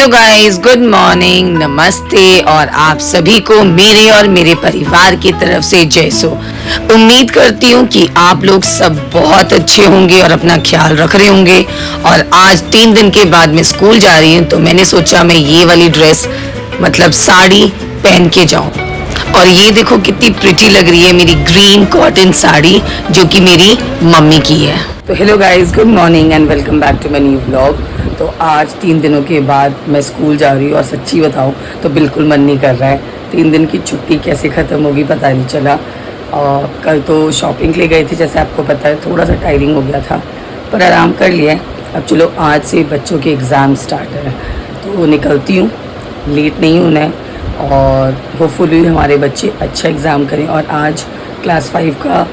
Hello guys, good morning, नमस्ते और आप सभी को मेरे और मेरे परिवार की तरफ से जय सो। उम्मीद करती हूँ कि आप लोग सब बहुत अच्छे होंगे और अपना ख्याल रख रहे होंगे। और आज 3 दिन के बाद मैं स्कूल जा रही हूँ तो मैंने सोचा मैं ये वाली ड्रेस मतलब साड़ी पहन के जाऊँ। और ये देखो कितनी प्रिटी लग रही है मेरी ग्रीन कॉटन साड़ी जो कि मेरी मम्मी की है। तो hello guys, good morning and welcome back to my new vlog. तो आज 3 दिनों के बाद मैं स्कूल जा रही हूँ और सच्ची बताऊँ तो बिल्कुल मन नहीं कर रहा है। 3 दिन की छुट्टी कैसे ख़त्म होगी पता नहीं चला। और कल तो शॉपिंग के लिए गए थे, जैसे आपको पता है, थोड़ा सा टायरिंग हो गया था पर आराम कर लिया। अब चलो आज से बच्चों के एग्ज़ाम स्टार्ट है तो निकलती हूँ, लेट नहीं होना है और होपफुली हमारे बच्चे अच्छा एग्ज़ाम करें। और आज क्लास 5 का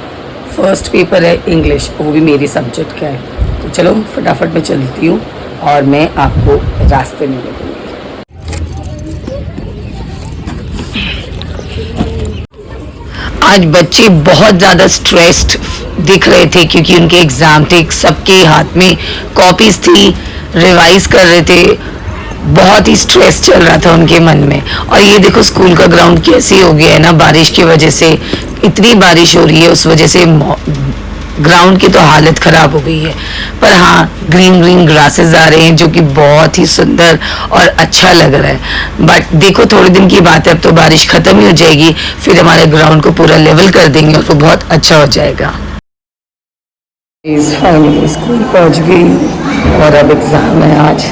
फर्स्ट पेपर है इंग्लिश, वो भी मेरे सब्जेक्ट का है। तो चलो फटाफट मैं चलती हूँ और मैं आपको रास्ते में मिलूँगी। आज बच्चे बहुत ज़्यादा स्ट्रेस्ड दिख रहे थे क्योंकि उनके एग्ज़ाम थे, सबके हाथ में कॉपीज़ थी, रिवाइज कर रहे थे, बहुत ही स्ट्रेस चल रहा था उनके मन में। और ये देखो स्कूल का ग्राउंड कैसे हो गया है ना, बारिश की वजह से, इतनी बारिश हो रही है उस वजह से ग्राउंड की तो हालत ख़राब हो गई है। पर हाँ, ग्रीन ग्रीन ग्रासेस आ रहे हैं जो कि बहुत ही सुंदर और अच्छा लग रहा है। बट देखो थोड़े दिन की बात है, अब तो बारिश ख़त्म ही हो जाएगी, फिर हमारे ग्राउंड को पूरा लेवल कर देंगे और वो बहुत अच्छा हो जाएगा। फाइनली स्कूल पहुँच गई और अब एग्ज़ाम है आज।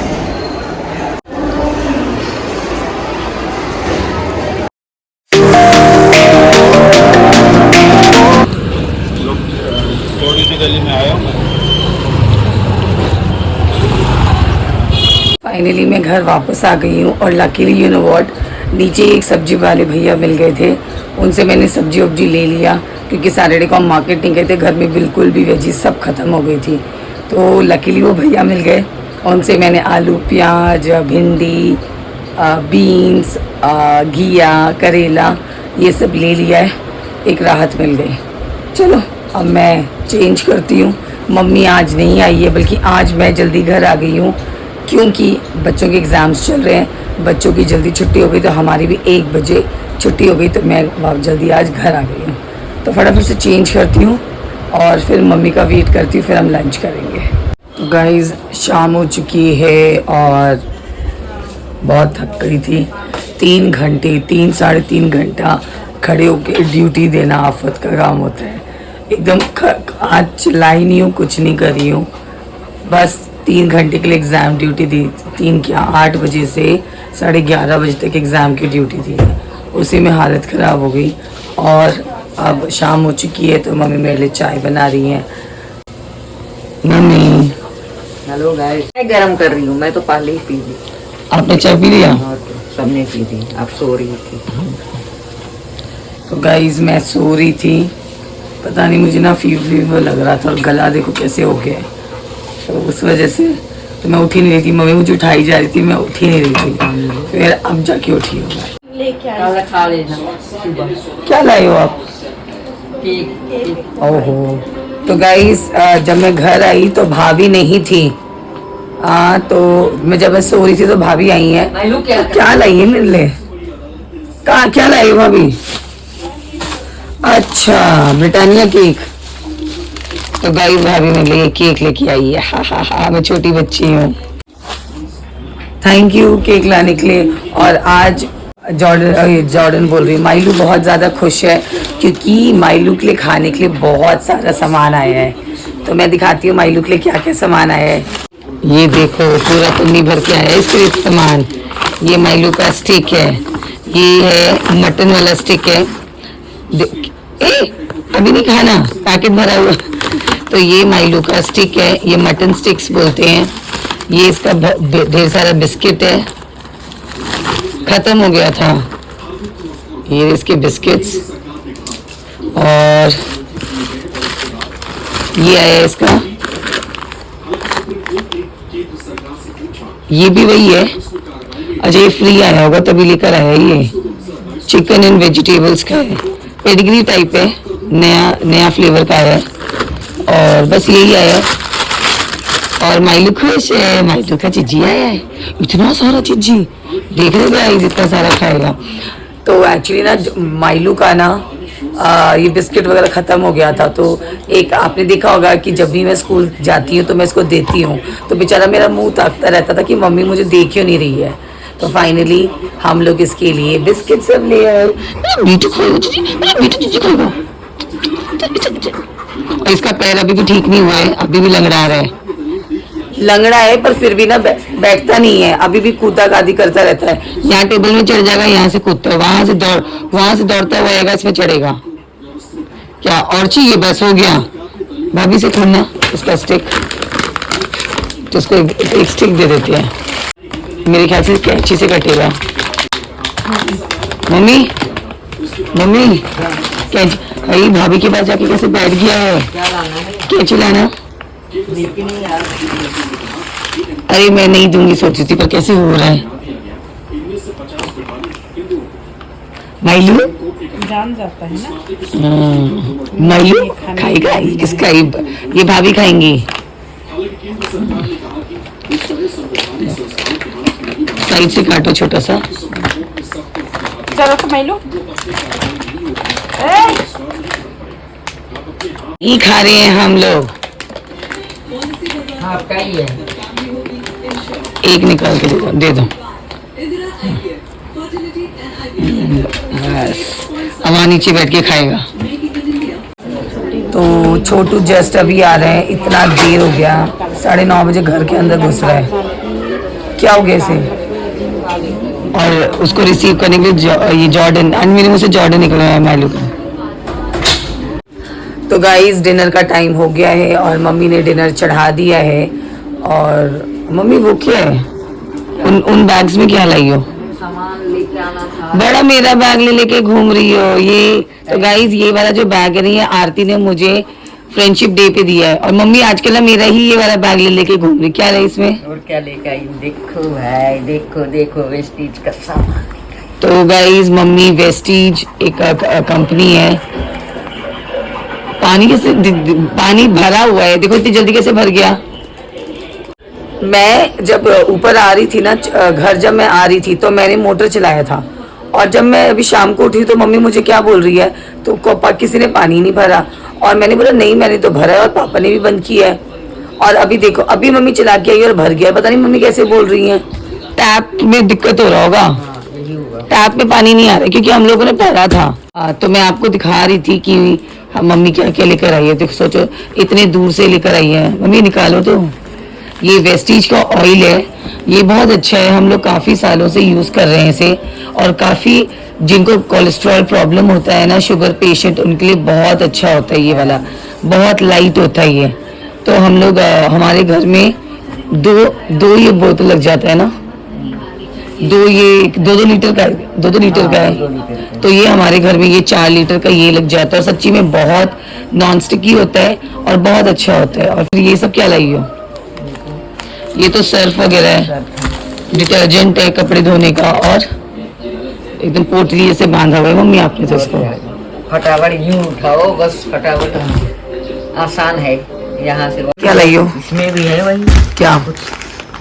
फाइनली मैं घर वापस आ गई हूँ और लकीली यू नो व्हाट, नीचे एक सब्जी वाले भैया मिल गए थे, उनसे मैंने सब्जी वब्जी ले लिया क्योंकि सैटरडे को हम मार्केट नहीं गए थे, घर में बिल्कुल भी वेजी सब ख़त्म हो गई थी। तो लकीली वो भैया मिल गए, उनसे मैंने आलू, प्याज, भिंडी, बीन्स, घिया, करेला ये सब ले लिया है, एक राहत मिल गई। चलो अब मैं चेंज करती हूँ। मम्मी आज नहीं आई है, बल्कि आज मैं जल्दी घर आ गई हूँ क्योंकि बच्चों के एग्ज़ाम्स चल रहे हैं, बच्चों की जल्दी छुट्टी हो गई तो हमारी भी 1 बजे छुट्टी हो गई, तो मैं जल्दी आज घर आ गई हूँ। तो फटाफट से चेंज करती हूँ और फिर मम्मी का वेट करती हूँ, फिर हम लंच करेंगे। तो गाइज़ शाम हो चुकी है और बहुत थक गई थी। 3 घंटे 3-3.5 घंटा खड़े होकर ड्यूटी देना आफत का काम होता है। एकदम आज चिल्लाई नहीं हूँ, कुछ नहीं कर रही हूँ, बस 3 घंटे के लिए एग्ज़ाम ड्यूटी दी। 8 बजे से 11:30 बजे तक एग्ज़ाम की ड्यूटी थी, उसी में हालत ख़राब हो गई। और अब शाम हो चुकी है तो मम्मी मेरे लिए चाय बना रही हैं। मम्मी हेलो गाइस, मैं गरम कर रही हूँ, मैं तो पहले ही पी ली। आपने चाय पी लिया? सबने पी ली, आप सो रही थी। तो गाइस मैं सो रही थी, पता नहीं मुझे ना फीवर लग रहा था और गला देखो कैसे हो गया, तो उस वजह से तो मैं उठ ही नहीं रही थी। मम्मी मुझे उठाई जा रही थी, मैं उठ ही नहीं रही थी, फिर अब जाके उठी हूँ। खा लेना। क्या लाए हो आप? ओहो। तो गाइस जब मैं घर आई तो भाभी नहीं थी। तो जब मैं सो रही थी तो भाभी आई हैं। क्या लाई है मेरे लिए? क्या लाई हो भाभी? अच्छा, ब्रिटानिया केक। तो गाइस भाभी मेरे लिए केक लेके आई है। हा हा हा, मैं छोटी बच्ची हूँ। थैंक यू केक लाने के लिए। और आज जॉर्डन बोल रही हूँ, माइलू बहुत ज़्यादा खुश है क्योंकि माइलू के लिए खाने के लिए बहुत सारा सामान आया है। तो मैं दिखाती हूँ माइलू के लिए क्या क्या सामान आया है। ये देखो पूरा पन्नी भर के आया है इसके लिए सामान। ये माइलू का स्टिक है, ये है मटन वाला स्टिक है। अभी नहीं खाना, पैकेट भरा हुआ। तो ये माइलू का स्टिक है, ये मटन स्टिक्स बोलते हैं। ये इसका ढेर सारा बिस्किट है, ख़त्म हो गया था। ये इसके बिस्किट्स। और ये आया इसका, ये भी वही है। अच्छा ये फ्री आया होगा तभी लेकर आया। ये चिकन एंड वेजिटेबल्स का है, पेडिग्री टाइप है, नया फ्लेवर का है। और बस यही आया। और माइलू खुश है, माइलू का चिज्जी आया है, इतना सारा चिज्जी, देख रहे गाइस इतना सारा खाएगा। तो एक्चुअली ना माइलू का ना ये बिस्किट वगैरह ख़त्म हो गया था, तो एक आपने देखा होगा कि जब भी मैं स्कूल जाती हूँ तो मैं इसको देती हूँ, तो बेचारा मेरा मुंह ताकता रहता था कि मम्मी मुझे देख क्यों नहीं रही है। तो फाइनली हम लोग इसके लिए बिस्किट सब ले आए। मीठू खाएगा, और इसका पैर अभी भी ठीक नहीं हुआ है, अभी भी लंगड़ा रहा है, लंगड़ा है पर फिर भी ना बैठता नहीं है, अभी भी कूदा गादी करता रहता है। यहाँ टेबल में चढ़ जाएगा, यहाँ से कूदता है, वहां से दौड़ता हुआ आएगा, इसमें चढ़ेगा। क्या और चाहिए? बस हो गया। भाभी से खोलना उसका स्टिक, तो उसको एक स्टिक दे देते हैं, मेरे ख्याल से कैंची से कटेगा। मम्मी कैंची, भाई भाभी के पास जाके कैसे बैठ गया है, कैंची लाना। अरे मैं नहीं दूंगी सोची थी, पर कैसे हो रहा है। माइलू जान जाता है ना, माइलू खाएगा, इसका ये भाभी खाएंगी। साइड से काटो छोटा सा। चलो तो मैं लूं। ये खा रहे हैं हम लोग, आपका ही है। एक निकाल के दे दो। बस अब वहाँ नीचे बैठ के खाएगा। तो छोटू जस्ट अभी आ रहे हैं, इतना देर हो गया, 9:30 बजे घर के अंदर घुस रहा है, क्या हो गया इसे। और उसको रिसीव करने के लिए ये जॉर्डन, मेरे मुंह से जॉर्डन निकल रहा है माइलू का। तो गाइस डिनर का टाइम हो गया है और मम्मी ने डिनर चढ़ा दिया है। और मम्मी वो क्या है, उन बैग्स में क्या लाई हो? सामान लेके आना था। बड़ा मेरा बैग ले लेके घूम रही हो ये। तो गाइस ये वाला जो बैग है ये आरती ने मुझे फ्रेंडशिप डे पे दिया है, और मम्मी आजकल ना मेरा ही ये वाला बैग ले लेके घूम रही। क्या है इसमें? और क्या लेके आई? देखो भाई, देखो वेस्टीज का सामान। तो गाइस मम्मी वेस्टीज एक कंपनी है, पानी भरा हुआ है, देखो इतनी जल्दी कैसे भर गया। मैं जब ऊपर आ रही थी ना घर, जब मैं आ रही थी तो मैंने मोटर चलाया था, और जब मैं अभी शाम को उठी तो मम्मी मुझे क्या बोल रही है, तो किसी ने पानी नहीं भरा। और मैंने बोला नहीं मैंने तो भरा है, और पापा ने भी बंद किया है। और अभी देखो अभी मम्मी चला के आई और भर गया, पता नहीं मम्मी कैसे बोल रही है। टैप में दिक्कत हो रहा होगा, टैप में पानी नहीं आ रहा क्योंकि हम लोगों ने भरा था। तो मैं आपको दिखा रही थी कि मम्मी क्या क्या लेकर आई है। देखो सोचो इतने दूर से लेकर आई है। मम्मी निकालो तो, ये वेस्टीज का ऑयल है, ये बहुत अच्छा है, हम लोग काफ़ी सालों से यूज़ कर रहे हैं इसे। और काफ़ी जिनको कोलेस्ट्रॉल प्रॉब्लम होता है ना, शुगर पेशेंट, उनके लिए बहुत अच्छा होता है ये वाला, बहुत लाइट होता है ये। तो हम लोग हमारे घर में दो ये बोतल लग जाता है ना, दो लीटर का, 2 लीटर का है। तो ये हमारे घर में ये 4 लीटर का ये लग जाता है। सच्ची में बहुत नॉन स्टिकी होता है और बहुत अच्छा होता है। और फिर ये सब क्या लाई हो? ये तो सर्फ वगैरह है, डिटर्जेंट है कपड़े धोने का, और एकदम पोटली से बांधा हुआ है मम्मी आपने तो इसको। फटाफट यूं उठाओ बस, फटाफट आसान है। यहाँ से क्या लाई हो? इसमें भी है वही, क्या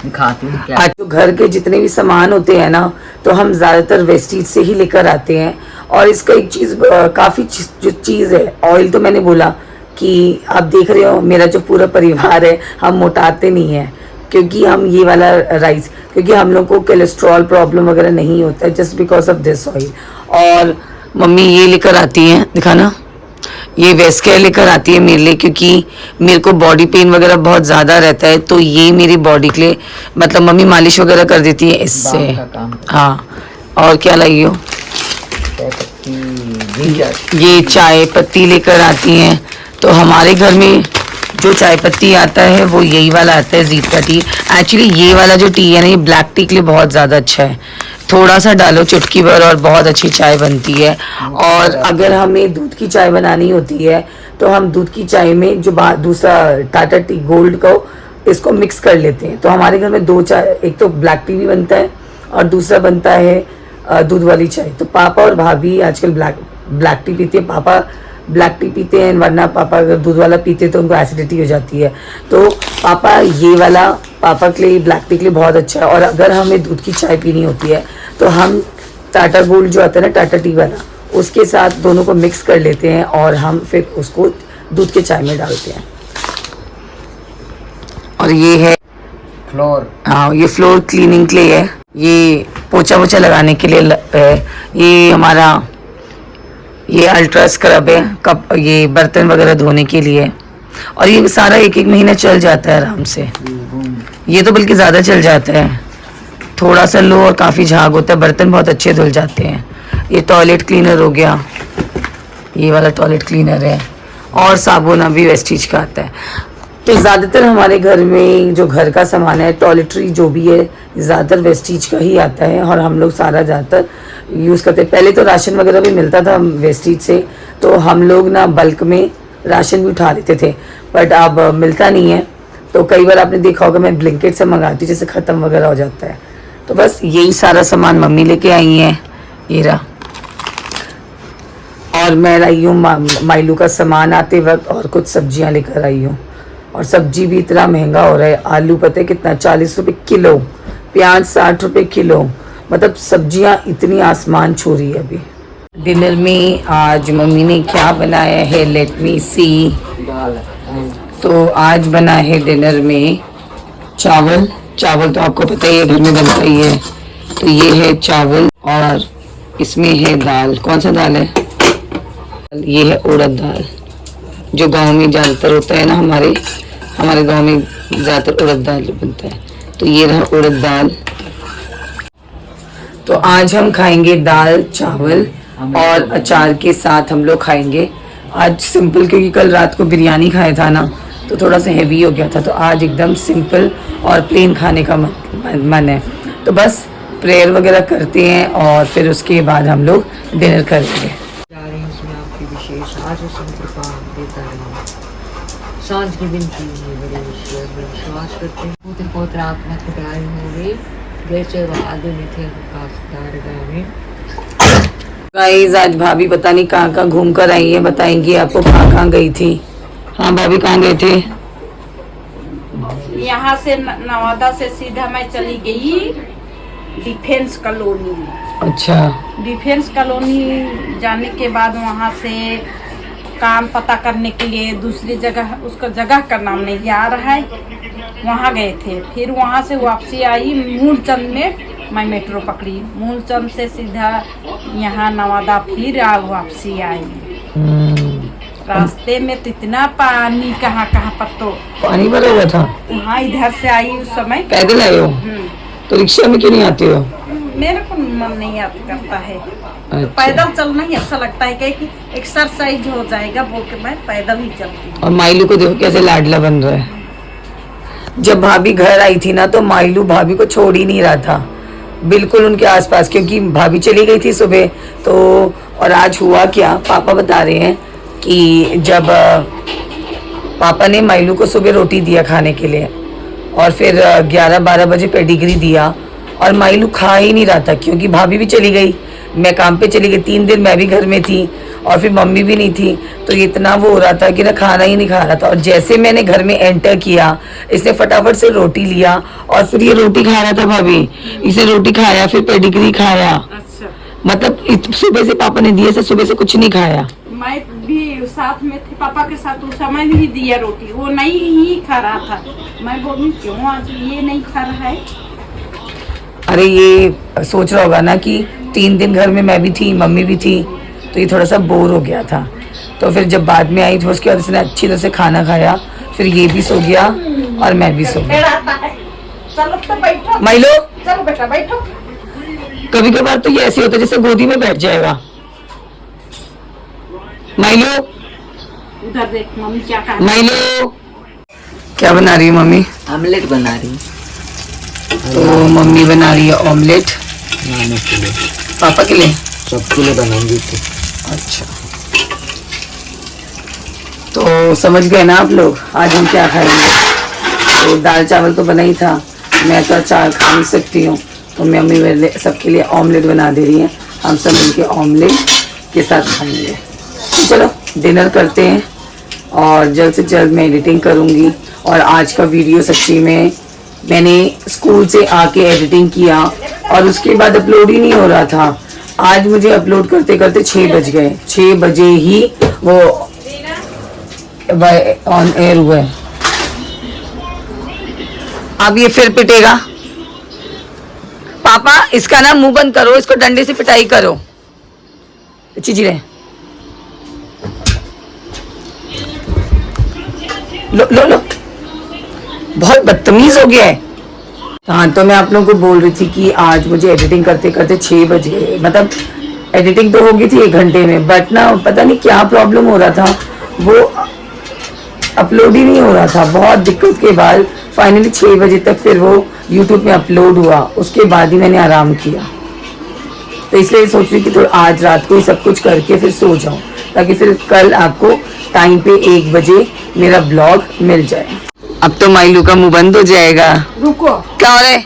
दिखाती हूँ क्या। आज तो घर के जितने भी सामान होते हैं ना, तो हम ज्यादातर वेस्टीज से ही लेकर आते हैं। और इसका एक चीज काफी जो चीज है, ऑयल तो मैंने बोला कि आप देख रहे हो मेरा जो पूरा परिवार है हम मोटाते नहीं है, क्योंकि हम ये वाला राइस, क्योंकि हम लोग को कोलेस्ट्रॉल प्रॉब्लम वगैरह नहीं होता है just because of this oil. और मम्मी ये लेकर आती हैं, दिखाना, ये वेस्केयर लेकर आती है मेरे लिए, क्योंकि मेरे को बॉडी पेन वगैरह बहुत ज़्यादा रहता है, तो ये मेरी बॉडी के लिए मतलब मम्मी मालिश वगैरह कर देती है इससे। बाम का काम। हाँ, और क्या लाई हो? ये चाय पत्ती लेकर आती हैं। तो हमारे घर में जो चाय पत्ती आता है वो यही वाला आता है, जीत का टी। एक्चुअली ये वाला जो टी है ना, ये ब्लैक टी के लिए बहुत ज़्यादा अच्छा है, थोड़ा सा डालो चुटकी भर और बहुत अच्छी चाय बनती है। और अगर हमें दूध की चाय बनानी होती है तो हम दूध की चाय में जो दूसरा टाटा टी गोल्ड को इसको मिक्स कर लेते हैं। तो हमारे घर में 2 चाय, एक तो ब्लैक टी भी बनता है और दूसरा बनता है दूध वाली चाय। तो पापा और भाभी आजकल ब्लैक टी पीते हैं, पापा ब्लैक टी पीते हैं, वरना पापा अगर दूध वाला पीते तो उनको एसिडिटी हो जाती है। तो पापा ये वाला पापा के लिए, ब्लैक टी के लिए बहुत अच्छा है। और अगर हमें दूध की चाय पीनी होती है तो हम टाटा गोल्ड जो आता है ना, टाटा टी वाला, उसके साथ दोनों को मिक्स कर लेते हैं और हम फिर उसको दूध के चाय में डालते हैं। और ये है फ्लोर। हाँ, ये फ्लोर क्लीनिंग के लिए है, ये पोछा वोछा लगाने के लिए है। ये हमारा ये अल्ट्रा स्क्रब है, कप ये बर्तन वगैरह धोने के लिए। और ये सारा एक एक महीना चल जाता है आराम से। ये तो बल्कि ज़्यादा चल जाता है, थोड़ा सा लो और काफ़ी झाग होता है, बर्तन बहुत अच्छे धुल जाते हैं। ये टॉयलेट क्लीनर हो गया, ये वाला टॉयलेट क्लीनर है। और साबुन अभी वेस्टीज का आता है। तो ज़्यादातर हमारे घर में जो घर का सामान है, टॉयलेटरी जो भी है, ज़्यादातर वेस्टीज का ही आता है और हम लोग सारा ज़्यादातर यूज़ करते हैं। पहले तो राशन वगैरह भी मिलता था वेस्टीज से, तो हम लोग ना बल्क में राशन भी उठा लेते थे, बट अब मिलता नहीं है। तो कई बार आपने देखा होगा मैं ब्लिंकिट से मंगाती हूँ, जैसे ख़त्म वगैरह हो जाता है। तो बस यही सारा सामान मम्मी लेके आई हैं, ये रहा। और मैं लाई हूँ माइलू का सामान आते वक्त, और कुछ सब्जियाँ लेकर आई हूँ। और सब्जी भी इतना महंगा हो रहा है, आलू पता है कितना, 40 रुपये किलो, प्याज 60 रुपये किलो, मतलब सब्जियां इतनी आसमान छू रही है अभी। डिनर में आज मम्मी ने क्या बनाया है, लेट मी सी। तो आज बना है डिनर में चावल। चावल तो आपको पता ही है घर में बनता ही है। तो ये है चावल और इसमें है दाल। कौन सा दाल है? ये है उड़द दाल, जो गांव में ज़्यादातर होता है ना, हमारे गांव में ज़्यादातर उड़द दाल बनता है। तो ये रहा उड़द दाल। तो आज हम खाएंगे दाल चावल और अचार के साथ हम लोग खाएंगे आज सिंपल, क्योंकि कल रात को बिरयानी खाया था ना, तो थोड़ा सा हेवी हो गया था। तो आज एकदम सिंपल और प्लेन खाने का मन है। तो बस प्रेयर वगैरह करते हैं और फिर उसके बाद हम लोग डिनर करेंगे। आज कृपा देता है, सांझ की विनती बड़े विश्वास करते हैं। पुत्र पौत्र आत्मा खुदाई होंगे, जैसे वह आदमी थे गाइस, आज भाभी पता नहीं कहाँ घूम कर आई है, बताएंगी आपको कहाँ गई थी। हाँ भाभी, कहाँ गए थे? यहाँ से नवादा से सीधा मैं चली गई डिफेंस कॉलोनी। अच्छा। डिफेंस कॉलोनी जाने के बाद वहाँ से काम पता करने के लिए दूसरी जगह, उसका जगह का नाम नहीं याद है, वहाँ गए थे। फिर वहाँ से वापसी आई मूलचंद में, मैं मेट्रो पकड़ी, मूलचंद से सीधा यहाँ नवादा, फिर वापसी आई। रास्ते में तो इतना पानी, कहाँ पर तो पानी भरा हुआ था। हाँ, इधर से आई उस समय। पैदल आए हो? तो रिक्शा में क्यों नहीं आते हो? मेरे को मन नहीं याद करता है। अच्छा। पैदल चलना ही अच्छा लगता है, कि एक्सरसाइज हो जाएगा, बोल के मैं पैदल ही चलती हूँ। और माइलू को देखो कैसे लाडला बन रहा है। जब भाभी घर आई थी ना, तो माइलू भाभी को छोड़ ही नहीं रहा था बिल्कुल उनके आसपास, क्योंकि भाभी चली गई थी सुबह। तो और आज हुआ क्या, पापा बता रहे हैं कि जब पापा ने माइलू को सुबह रोटी दिया खाने के लिए, और फिर 11-12 बजे पेडिग्री दिया, और माइलू खा ही नहीं रहा था, क्योंकि भाभी भी चली गई, मैं काम पे चली गई, 3 दिन मैं भी घर में थी, और फिर मम्मी भी नहीं थी। तो इतना वो हो रहा था कि ना खाना ही नहीं खा रहा था। और जैसे मैंने घर में एंटर किया, इसने फटाफट से रोटी लिया और फिर ये रोटी खा रहा था भाभी, इसे रोटी खाया, फिर पेडिग्री खाया। अच्छा। मतलब सुबह से पापा ने दिए से सुबह से कुछ नहीं खाया। मैं भी साथ में थी पापा के साथ, उस समय भी दिया रोटी, वो नहीं ही खा रहा था। मैं बोली क्यों आज ये नहीं खा रहा है। अरे ये सोच रहा होगा ना कि 3 दिन घर में मैं भी थी, मम्मी भी थी, तो ये थोड़ा सा बोर हो गया था। तो फिर जब बाद में आई तो उसके बाद इसने अच्छी तरह से खाना खाया, फिर ये भी सो गया और मैं भी सो गया। चलो तो बैठो। माइलो, चलो बेटा बैठो। कभी कभार तो ये ऐसे होता है जैसे गोदी में बैठ जाएगा। माइलो, उधर देख मम्मी क्या कर। माइलो, क्या बना रही है मम्मी? आमलेट बना रही। तो मम्मी बना रही है ऑमलेट नाने के लिए, पापा के लिए, सबके लिए बनाऊंगी। अच्छा, तो समझ गए ना आप लोग आज हम क्या खाएंगे। तो दाल चावल तो बना ही था, मैं तो अचार खा नहीं सकती हूँ, तो मम्मी मेरे सबके लिए ऑमलेट बना दे रही है। हम सब मिलके ऑमलेट के साथ खाएंगे। चलो डिनर करते हैं और जल्द से जल्द मैं एडिटिंग करूँगी। और आज का वीडियो सच्ची में मैंने स्कूल से आके एडिटिंग किया और उसके बाद अपलोड ही नहीं हो रहा था। आज मुझे अपलोड करते करते 6 बज गए। 6 बजे ही वो ऑन एयर हुआ है। अब ये फिर पिटेगा। पापा इसका ना मुंह बंद करो, इसको डंडे से पिटाई करो। चिचिरे लो लो लो, बहुत बदतमीज हो गया है। हाँ, तो मैं आप लोगों को बोल रही थी कि आज मुझे एडिटिंग करते करते 6 बज गए। मतलब एडिटिंग तो हो गई थी 1 घंटे में, बट ना पता नहीं क्या प्रॉब्लम हो रहा था, वो अपलोड ही नहीं हो रहा था। बहुत दिक्कत के बाद फाइनली 6 बजे तक फिर वो यूट्यूब में अपलोड हुआ। उसके बाद ही मैंने आराम किया। तो इसलिए सोच रही कि तो आज रात को ही सब कुछ करके फिर सो जाऊं, ताकि फिर कल आपको टाइम पे 1 बजे मेरा ब्लॉग मिल जाए। अब तो माइलू का मुंह बंद हो जाएगा। रुको, क्या हो रहा है?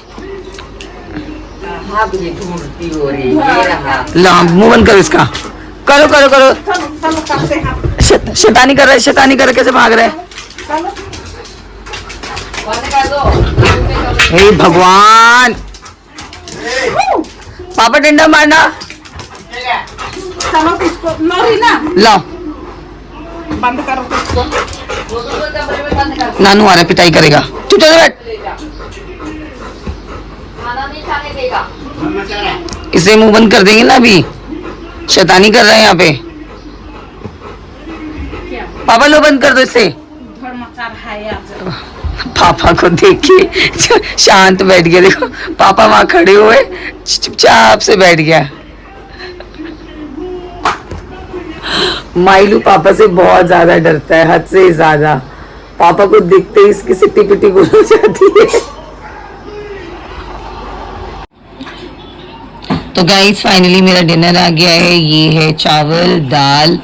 हाँ ये ढूंढती हो रही है, ये रहा। ला मुंह बंद करो इसका। करो करो करो। चलो चलो करते हैं। शैतानी कर रहा है, शैतानी कर रहा है, कैसे भाग रहा है? चलो बंद कर दो। हे भगवान, पापा डंडा मारना। चलो इसको नहीं ना, लाओ, बंद करो इसको। कमरे में बंद कर दो। नानू आ रहा है, पिटाई करेगा। चुप चल बैठ। खाना नहीं खाने देगा। इसे मुंह बंद कर देंगे ना, अभी शैतानी कर रहा है यहाँ पे। पापा लो बंद कर दो इसे। धड़ मचा रहा है आज। पापा को देख के शांत बैठ गया। देखो पापा वहां खड़े हुए चुपचाप से बैठ गया। माइलू पापा से बहुत ज्यादा डरता है, हद से ज्यादा। पापा को देखते ही इसकी सिट्टी पिट्टी गुल हो जाती है। तो गाइस फाइनली मेरा डिनर आ गया है। ये है चावल, दाल,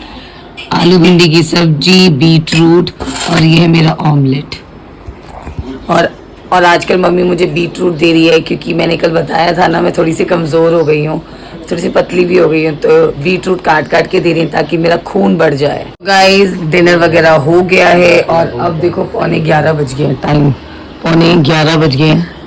आलू भिंडी की सब्जी, बीट रूट और ये है मेरा ऑमलेट। और आजकल मम्मी मुझे बीट रूट दे रही है, क्योंकि मैंने कल बताया था ना मैं थोड़ी सी कमज़ोर हो गई हूँ, थोड़ी सी पतली भी हो गई हूँ। तो बीट रूट काट काट के दे रही है ताकि मेरा खून बढ़ जाए। गाइस डिनर वगैरह हो गया है और अब देखो 11:15 बज गए हैं, टाइम 11:15 बज गए हैं।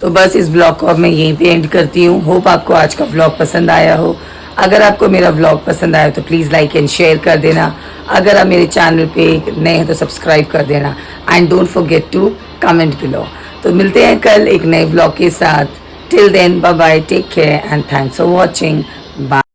तो बस इस ब्लॉग को अब मैं यहीं पे एंड करती हूँ। होप आपको आज का ब्लॉग पसंद आया हो। अगर आपको मेरा ब्लॉग पसंद आया तो प्लीज़ लाइक एंड शेयर कर देना। अगर आप मेरे चैनल पे नए हैं तो सब्सक्राइब कर देना and don't forget to comment below. तो मिलते हैं कल एक नए ब्लॉग के साथ। Till then bye bye, take care and thanks for watching. Bye.